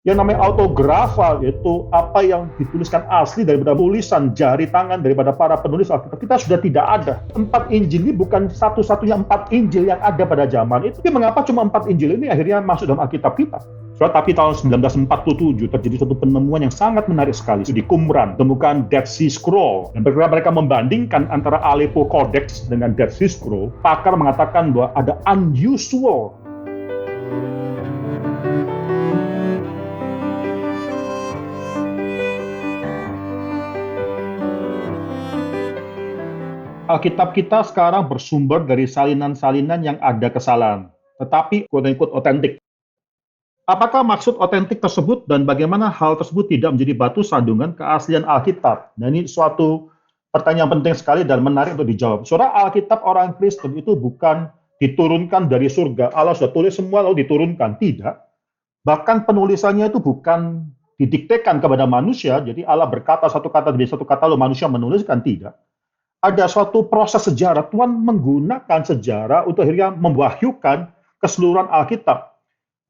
Yang namanya autografa, yaitu apa yang dituliskan asli daripada tulisan jari tangan daripada para penulis Alkitab, kita sudah tidak ada. 4 Injil ini bukan satu-satunya 4 Injil yang ada pada zaman itu. Tapi mengapa cuma 4 Injil ini akhirnya masuk dalam Alkitab kita? Tapi tahun 1947 terjadi suatu penemuan yang sangat menarik sekali. Di Qumran, temukan Dead Sea Scroll. Dan mereka membandingkan antara Aleppo Codex dengan Dead Sea Scroll. Pakar mengatakan bahwa ada unusual Alkitab kita sekarang bersumber dari salinan-salinan yang ada kesalahan, tetapi quote-unquote otentik. Apakah maksud otentik tersebut dan bagaimana hal tersebut tidak menjadi batu sandungan keaslian Alkitab? Nah, ini suatu pertanyaan penting sekali dan menarik untuk dijawab. Saudara, Alkitab orang Kristen itu bukan diturunkan dari surga. Allah sudah tulis semua lalu diturunkan. Tidak. Bahkan penulisannya itu bukan didiktekan kepada manusia, jadi Allah berkata satu kata demi satu kata lalu manusia menuliskan. Tidak. Ada suatu proses sejarah, Tuhan menggunakan sejarah untuk akhirnya memwahyukan keseluruhan Alkitab.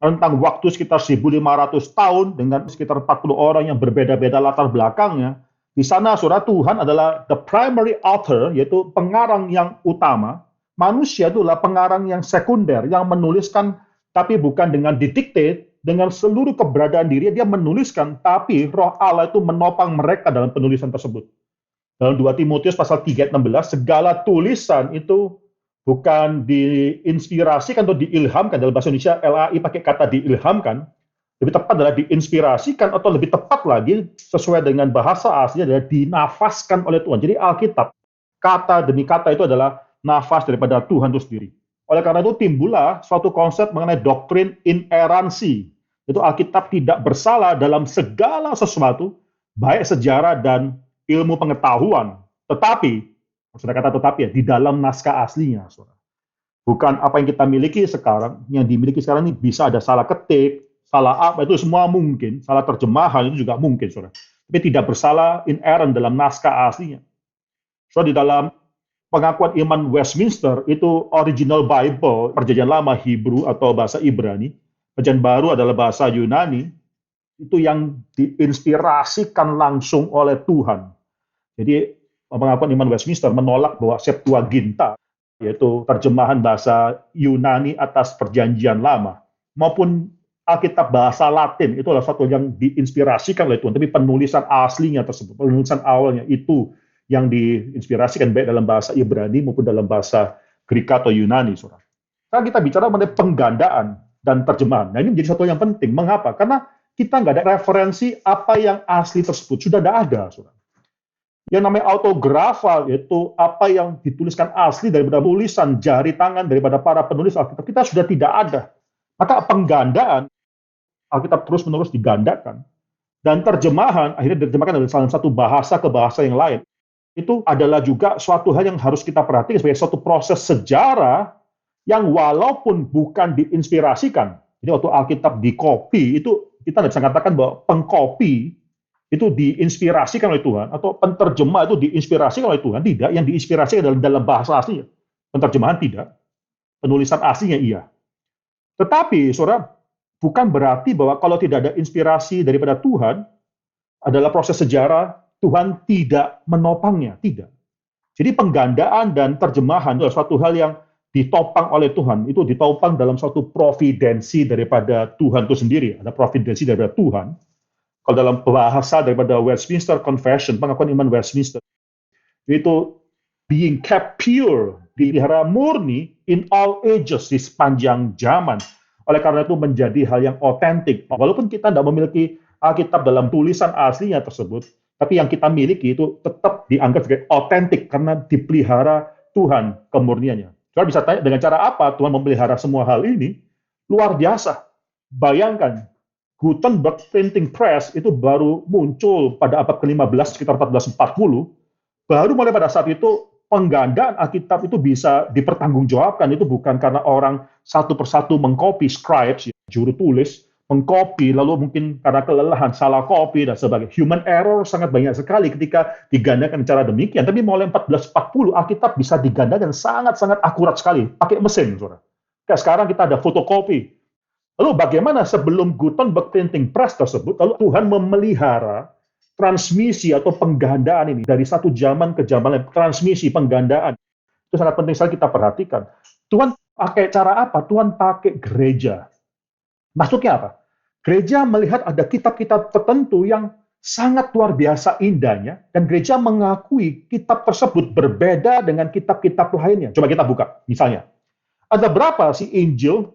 Rentang waktu sekitar 1.500 tahun dengan sekitar 40 orang yang berbeda-beda latar belakangnya. Di sana saudara, Tuhan adalah the primary author, yaitu pengarang yang utama. Manusia itulah pengarang yang sekunder, yang menuliskan, tapi bukan dengan didikte, dengan seluruh keberadaan diri, dia menuliskan, tapi roh Allah itu menopang mereka dalam penulisan tersebut. Dalam 2 Timotius pasal 3 ayat 16, segala tulisan itu bukan diinspirasikan atau diilhamkan. Dalam bahasa Indonesia, LAI pakai kata diilhamkan. Lebih tepat adalah diinspirasikan atau lebih tepat lagi, sesuai dengan bahasa aslinya adalah dinafaskan oleh Tuhan. Jadi Alkitab, kata demi kata itu adalah nafas daripada Tuhan itu sendiri. Oleh karena itu timbullah suatu konsep mengenai doktrin inerransi. Itu Alkitab tidak bersalah dalam segala sesuatu, baik sejarah dan ilmu pengetahuan, tetapi, saudara kata tetapi ya, di dalam naskah aslinya, saudara. Bukan apa yang kita miliki sekarang, yang dimiliki sekarang ini bisa ada salah ketik, salah apa, itu semua mungkin, salah terjemahan itu juga mungkin, saudara. Tapi tidak bersalah inerrant dalam naskah aslinya. So, di dalam pengakuan iman Westminster, itu original Bible, perjanjian lama Hebrew atau bahasa Ibrani, perjanjian baru adalah bahasa Yunani, itu yang diinspirasikan langsung oleh Tuhan. Jadi pengakuan iman Westminster menolak bahwa Septuaginta, yaitu terjemahan bahasa Yunani atas perjanjian lama, maupun Alkitab bahasa Latin, itu adalah satu yang diinspirasikan oleh Tuhan, tapi penulisan aslinya tersebut, penulisan awalnya itu yang diinspirasikan baik dalam bahasa Ibrani maupun dalam bahasa Greka atau Yunani. Saudara. Sekarang kita bicara mengenai penggandaan dan terjemahan. Nah, ini menjadi satu yang penting. Mengapa? Karena kita nggak ada referensi apa yang asli tersebut. Sudah tidak ada, saudara. Yang namanya autografa, yaitu apa yang dituliskan asli daripada tulisan jari tangan daripada para penulis Alkitab, kita sudah tidak ada. Maka penggandaan, Alkitab terus-menerus digandakan. Dan terjemahan, akhirnya diterjemahkan dari salah satu bahasa ke bahasa yang lain. Itu adalah juga suatu hal yang harus kita perhatikan sebagai suatu proses sejarah yang walaupun bukan diinspirasikan. Jadi waktu Alkitab dikopi, itu kita tidak bisa katakan bahwa pengkopi itu diinspirasikan oleh Tuhan, atau penterjemah itu diinspirasikan oleh Tuhan. Tidak, yang diinspirasikan dalam bahasa aslinya. Penterjemahan tidak, penulisan aslinya iya. Tetapi, saudara, bukan berarti bahwa kalau tidak ada inspirasi daripada Tuhan, adalah proses sejarah, Tuhan tidak menopangnya, tidak. Jadi penggandaan dan terjemahan itu adalah suatu hal yang ditopang oleh Tuhan, itu ditopang dalam suatu providensi daripada Tuhan itu sendiri. Ada providensi daripada Tuhan. Kalau dalam bahasa daripada Westminster Confession, pengakuan iman Westminster, itu being kept pure, dipelihara murni in all ages, di sepanjang zaman. Oleh karena itu menjadi hal yang otentik. Walaupun kita tidak memiliki Alkitab dalam tulisan aslinya tersebut, tapi yang kita miliki itu tetap dianggap sebagai otentik karena dipelihara Tuhan kemurniannya. Saudara bisa tanya dengan cara apa Tuhan memelihara semua hal ini? Luar biasa. Bayangkan, Gutenberg Printing Press itu baru muncul pada abad ke-15 sekitar 1440. Baru mulai pada saat itu penggandaan Alkitab itu bisa dipertanggungjawabkan. Itu bukan karena orang satu persatu mengcopy scribes, juru tulis, mengcopy lalu mungkin karena kelelahan salah copy dan sebagainya. Human error sangat banyak sekali ketika digandakan cara demikian. Tapi mulai 1440 Alkitab bisa digandakan sangat-sangat akurat sekali pakai mesin, saudara. Kayak sekarang kita ada fotokopi. Lalu bagaimana sebelum Gutenberg Printing Press tersebut, lalu Tuhan memelihara transmisi atau penggandaan ini dari satu zaman ke zaman lain, transmisi penggandaan. Itu sangat penting sekali kita perhatikan. Tuhan pakai cara apa? Tuhan pakai gereja. Maksudnya apa? Gereja melihat ada kitab-kitab tertentu yang sangat luar biasa indahnya, dan gereja mengakui kitab tersebut berbeda dengan kitab-kitab lainnya. Coba kita buka, misalnya. Ada berapa sih Injil?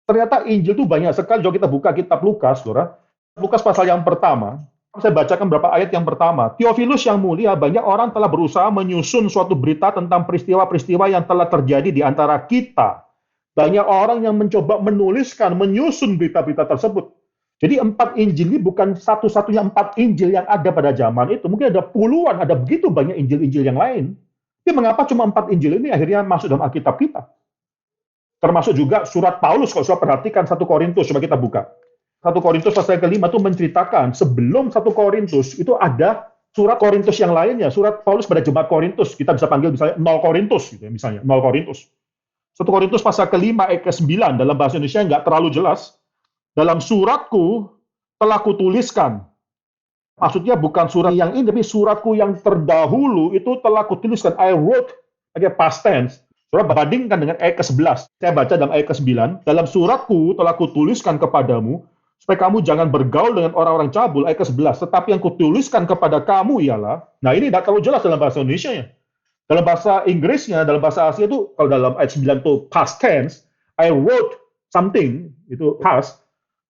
Ternyata Injil itu banyak sekali. Coba kita buka kitab Lukas, saudara. Lukas pasal yang pertama, saya bacakan beberapa ayat yang pertama. Theophilus yang mulia, banyak orang telah berusaha menyusun suatu berita tentang peristiwa-peristiwa yang telah terjadi di antara kita. Banyak orang yang mencoba menuliskan, menyusun berita-berita tersebut. Jadi 4 Injil ini bukan satu-satunya 4 Injil yang ada pada zaman itu. Mungkin ada puluhan, ada begitu banyak Injil-Injil yang lain. Tapi mengapa cuma 4 Injil ini akhirnya masuk dalam Alkitab kita? Termasuk juga surat Paulus, kalau saya perhatikan 1 Korintus, coba kita buka. 1 Korintus pasal ke-5 itu menceritakan, sebelum 1 Korintus itu ada surat Korintus yang lainnya, surat Paulus pada jemaat Korintus, kita bisa panggil misalnya 0 Korintus, gitu ya, misalnya 0 Korintus. 1 Korintus pasal ke-5 ayat ke-9, dalam bahasa Indonesia nggak terlalu jelas, dalam suratku telah kutuliskan. Maksudnya bukan surat yang ini, tapi suratku yang terdahulu itu telah kutuliskan. I wrote, pakai past tense. Saudara bandingkan dengan ayat ke-11. Saya baca dalam ayat ke-9, dalam suratku telah kutuliskan kepadamu, supaya kamu jangan bergaul dengan orang-orang cabul, ayat ke-11. Tetapi yang kutuliskan kepada kamu ialah, nah ini tidak terlalu jelas dalam bahasa Indonesia-nya. Dalam bahasa Inggrisnya, dalam bahasa Asia itu, kalau dalam ayat 9 itu past tense, I wrote something, itu past.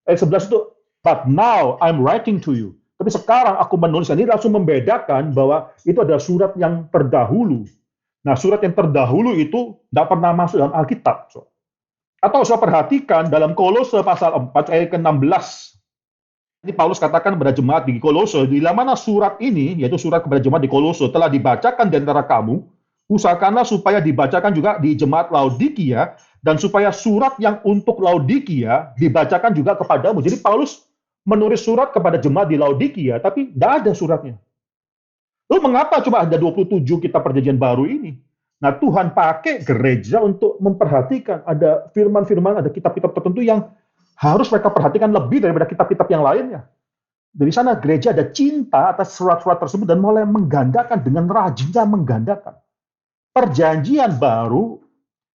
Ayat 11 itu, but now I'm writing to you. Tapi sekarang aku menuliskan, ini langsung membedakan bahwa itu adalah surat yang terdahulu. Nah, surat yang terdahulu itu tidak pernah masuk dalam Alkitab. Atau saya perhatikan dalam Kolose pasal 4 ayat ke-16. Ini Paulus katakan kepada jemaat di Kolose, bila mana surat ini, yaitu surat kepada jemaat di Kolose, telah dibacakan di antara kamu, usahakanlah supaya dibacakan juga di jemaat Laodikia, dan supaya surat yang untuk Laodikia dibacakan juga kepadamu. Jadi Paulus menulis surat kepada jemaat di Laodikia, tapi tidak ada suratnya. Lalu mengapa coba ada 27 kitab perjanjian baru ini? Nah, Tuhan pakai gereja untuk memperhatikan ada firman-firman, ada kitab-kitab tertentu yang harus mereka perhatikan lebih daripada kitab-kitab yang lainnya. Dari sana gereja ada cinta atas surat-surat tersebut dan mulai menggandakan dengan rajinnya menggandakan. Perjanjian baru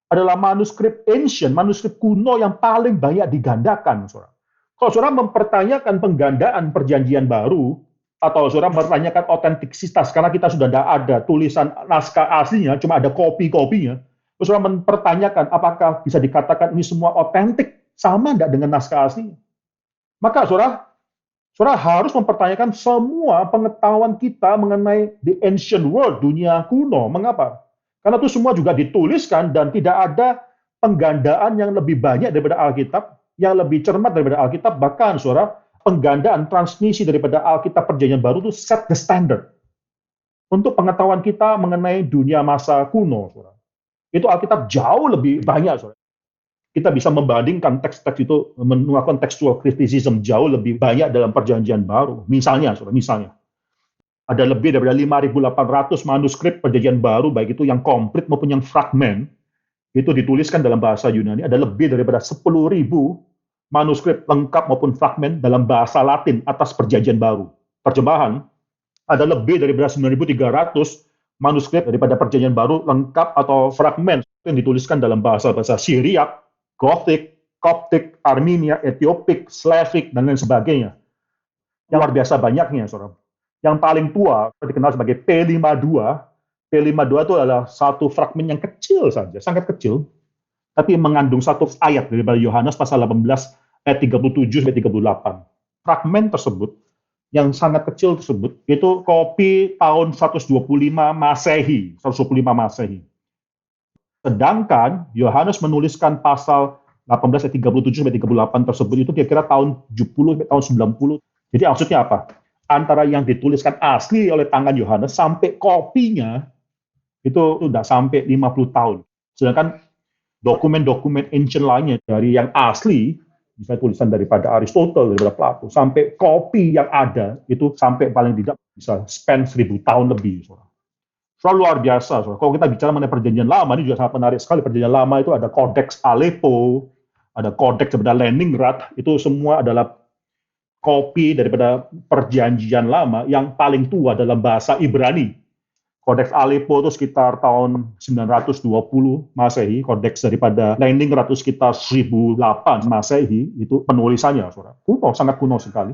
adalah manuskrip ancient, manuskrip kuno yang paling banyak digandakan, saudara. Kalau saudara mempertanyakan penggandaan perjanjian baru, atau saudara mempertanyakan otentisitas, karena kita sudah tidak ada tulisan naskah aslinya, cuma ada kopi-kopinya, terus saudara mempertanyakan apakah bisa dikatakan ini semua otentik, sama tidak dengan naskah aslinya. Maka saudara harus mempertanyakan semua pengetahuan kita mengenai the ancient world, dunia kuno. Mengapa? Karena itu semua juga dituliskan dan tidak ada penggandaan yang lebih banyak daripada Alkitab, yang lebih cermat daripada Alkitab, bahkan saudara, penggandaan transmisi daripada Alkitab Perjanjian Baru itu set the standard untuk pengetahuan kita mengenai dunia masa kuno. Saudara. Itu Alkitab jauh lebih banyak. Saudara. Kita bisa membandingkan teks-teks itu, melakukan textual criticism jauh lebih banyak dalam Perjanjian Baru. Misalnya, saudara, ada lebih daripada 5.800 manuskrip Perjanjian Baru, baik itu yang komplit maupun yang fragmen, itu dituliskan dalam bahasa Yunani. Ada lebih daripada 10.000 manuskrip lengkap maupun fragmen dalam bahasa Latin atas Perjanjian Baru. Terjemahan, ada lebih daripada 9.300 manuskrip daripada Perjanjian Baru lengkap atau fragmen yang dituliskan dalam bahasa-bahasa Syriak, Gothic, Coptic, Armenia, Etiopik, Slavic, dan lain sebagainya. Yang luar biasa banyaknya, saudara. Yang paling tua, dikenal sebagai P52. P52 itu adalah satu fragmen yang kecil saja, sangat kecil, tapi mengandung satu ayat dari Yohanes pasal 18 ayat 37 sampai 38. Fragmen tersebut yang sangat kecil tersebut itu kopi tahun 125 Masehi, 125 Masehi. Sedangkan Yohanes menuliskan pasal 18 ayat 37 sampai 38 tersebut itu kira-kira tahun 70 sampai tahun 90. Jadi maksudnya apa? Antara yang dituliskan asli oleh tangan Yohanes sampai kopinya itu sudah sampai 50 tahun. Sedangkan dokumen-dokumen ancient lainnya dari yang asli, misalnya tulisan daripada Aristotle, daripada Plato, sampai kopi yang ada, itu sampai paling tidak bisa spend 1.000 tahun lebih. Soal luar biasa. Kalau kita bicara mengenai Perjanjian Lama, ini juga sangat menarik sekali. Perjanjian Lama itu ada Codex Aleppo, ada Codex daripada Leningrad, itu semua adalah kopi daripada perjanjian lama yang paling tua dalam bahasa Ibrani. Kodeks Aleppo itu sekitar tahun 920 Masehi, kodeks daripada Leningrad itu sekitar 1008 Masehi, itu penulisannya, saudara. Kuno, sangat kuno sekali.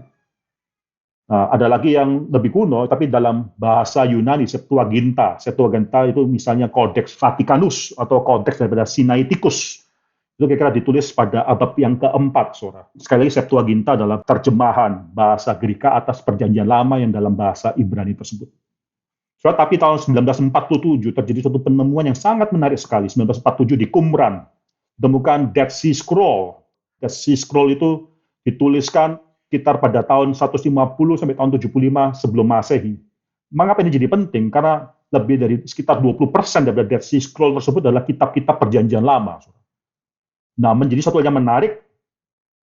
Nah, ada lagi yang lebih kuno, tapi dalam bahasa Yunani, Septuaginta. Septuaginta itu misalnya kodeks Vatikanus, atau kodeks daripada Sinaiticus. Itu kira-kira ditulis pada abad yang keempat, saudara. Sekali lagi, Septuaginta adalah terjemahan bahasa Greka atas perjanjian lama yang dalam bahasa Ibrani tersebut. Tapi tahun 1947 terjadi suatu penemuan yang sangat menarik sekali. 1947 di Qumran ditemukan Dead Sea Scroll. Dead Sea Scroll itu dituliskan sekitar pada tahun 150 sampai tahun 75 sebelum Masehi. Mengapa ini jadi penting? Karena lebih dari sekitar 20% dari Dead Sea Scroll tersebut adalah kitab-kitab perjanjian lama. Nah, menjadi satu yang menarik.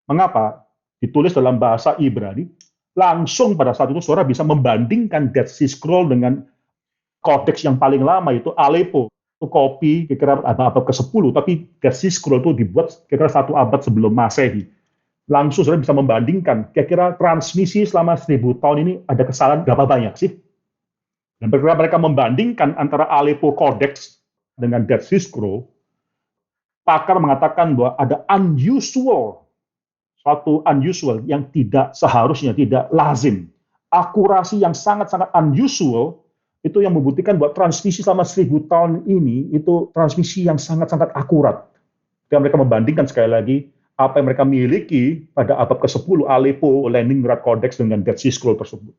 Mengapa? Ditulis dalam bahasa Ibrani. Langsung pada saat itu saudara bisa membandingkan Dead Sea Scroll dengan kodeks yang paling lama itu Aleppo. Itu kopi kira-kira abad ke-10, tapi Dead Sea Scroll itu dibuat kira-kira 1 abad sebelum Masehi. Langsung saudara bisa membandingkan, kira-kira transmisi selama 1000 tahun ini ada kesalahan berapa banyak sih? Dan mereka membandingkan antara Aleppo Codex dengan Dead Sea Scroll, pakar mengatakan bahwa ada suatu unusual yang tidak seharusnya, tidak lazim. Akurasi yang sangat-sangat unusual, itu yang membuktikan bahwa transmisi selama 1000 tahun ini, itu transmisi yang sangat-sangat akurat. Ketika mereka membandingkan sekali lagi, apa yang mereka miliki pada abad ke-10, Aleppo, Leningrad Codex dengan Dead Sea Scroll tersebut.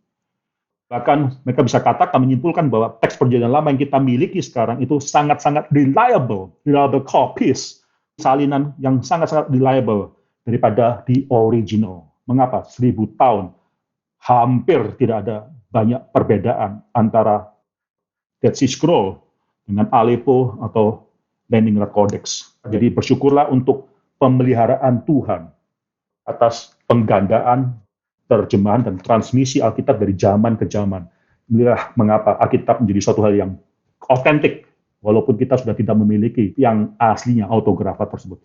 Bahkan mereka bisa katakan, menyimpulkan bahwa teks perjanjian lama yang kita miliki sekarang itu sangat-sangat reliable copies, salinan yang sangat-sangat reliable daripada the original. Mengapa? 1000 tahun, hampir tidak ada banyak perbedaan antara Dead Sea Scroll dengan Aleppo atau Leningrad Codex. Jadi bersyukurlah untuk pemeliharaan Tuhan atas penggandaan, terjemahan, dan transmisi Alkitab dari zaman ke zaman. Inilah mengapa Alkitab menjadi suatu hal yang otentik, walaupun kita sudah tidak memiliki yang aslinya autografa tersebut.